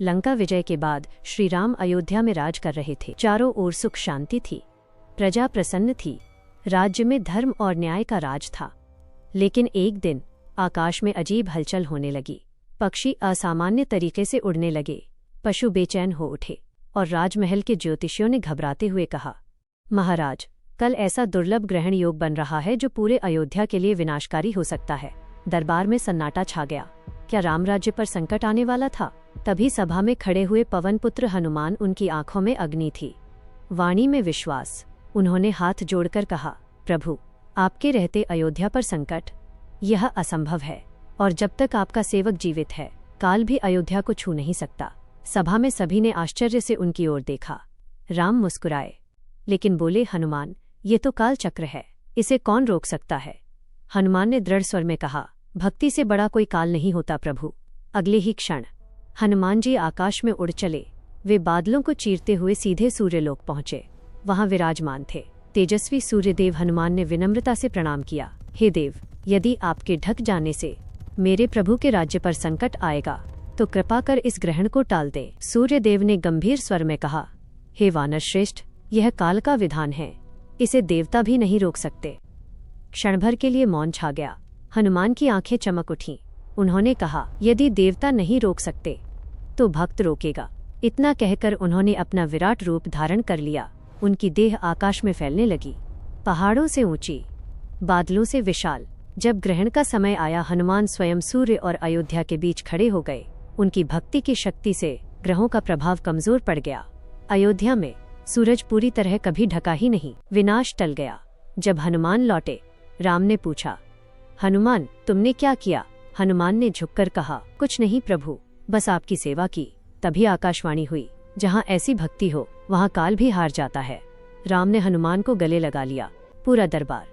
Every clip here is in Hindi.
लंका विजय के बाद श्री राम अयोध्या में राज कर रहे थे। चारों ओर सुख शांति थी, प्रजा प्रसन्न थी, राज्य में धर्म और न्याय का राज था। लेकिन एक दिन आकाश में अजीब हलचल होने लगी। पक्षी असामान्य तरीके से उड़ने लगे, पशु बेचैन हो उठे और राजमहल के ज्योतिषियों ने घबराते हुए कहा, महाराज, कल ऐसा दुर्लभ ग्रहण योग बन रहा है जो पूरे अयोध्या के लिए विनाशकारी हो सकता है। दरबार में सन्नाटा छा गया। क्या राम राज्य पर संकट आने वाला था? तभी सभा में खड़े हुए पवनपुत्र हनुमान, उनकी आंखों में अग्नि थी, वाणी में विश्वास। उन्होंने हाथ जोड़कर कहा, प्रभु, आपके रहते अयोध्या पर संकट, यह असंभव है, और जब तक आपका सेवक जीवित है, काल भी अयोध्या को छू नहीं सकता। सभा में सभी ने आश्चर्य से उनकी ओर देखा। राम मुस्कुराए, लेकिन बोले, हनुमान, ये तो काल चक्र है, इसे कौन रोक सकता है? हनुमान ने दृढ़ स्वर में कहा, भक्ति से बड़ा कोई काल नहीं होता प्रभु। अगले ही क्षण हनुमान जी आकाश में उड़ चले। वे बादलों को चीरते हुए सीधे सूर्यलोक पहुंचे। वहां विराजमान थे तेजस्वी सूर्यदेव। हनुमान ने विनम्रता से प्रणाम किया, हे देव, यदि आपके ढक जाने से मेरे प्रभु के राज्य पर संकट आएगा तो कृपा कर इस ग्रहण को टाल दे। सूर्यदेव ने गंभीर स्वर में कहा, हे वानर श्रेष्ठ, यह काल का विधान है, इसे देवता भी नहीं रोक सकते। क्षणभर के लिए मौन छा गया। हनुमान की आंखें चमक उठीं। उन्होंने कहा, यदि देवता नहीं रोक सकते तो भक्त रोकेगा। इतना कहकर उन्होंने अपना विराट रूप धारण कर लिया। उनकी देह आकाश में फैलने लगी, पहाड़ों से ऊंची, बादलों से विशाल। जब ग्रहण का समय आया, हनुमान स्वयं सूर्य और अयोध्या के बीच खड़े हो गए। उनकी भक्ति की शक्ति से ग्रहों का प्रभाव कमजोर पड़ गया। अयोध्या में सूरज पूरी तरह कभी ढका ही नहीं। विनाश टल गया। जब हनुमान लौटे, राम ने पूछा, हनुमान, तुमने क्या किया? हनुमान ने झुककर कहा, कुछ नहीं प्रभु, बस आपकी सेवा की। तभी आकाशवाणी हुई, जहाँ ऐसी भक्ति हो वहाँ काल भी हार जाता है। राम ने हनुमान को गले लगा लिया। पूरा दरबार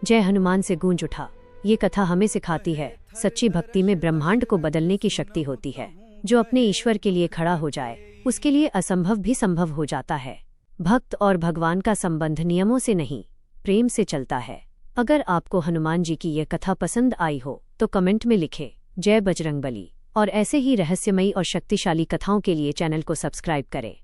जय हनुमान से गूंज उठा। ये कथा हमें सिखाती है, सच्ची भक्ति में ब्रह्मांड को बदलने की शक्ति होती है। जो अपने ईश्वर के लिए खड़ा हो जाए, उसके लिए असंभव भी संभव हो जाता है। भक्त और भगवान का संबंध नियमों से नहीं, प्रेम से चलता है। अगर आपको हनुमान जी की यह कथा पसंद आई हो तो कमेंट में लिखें, जय बजरंगबली। और ऐसे ही रहस्यमयी और शक्तिशाली कथाओं के लिए चैनल को सब्सक्राइब करें।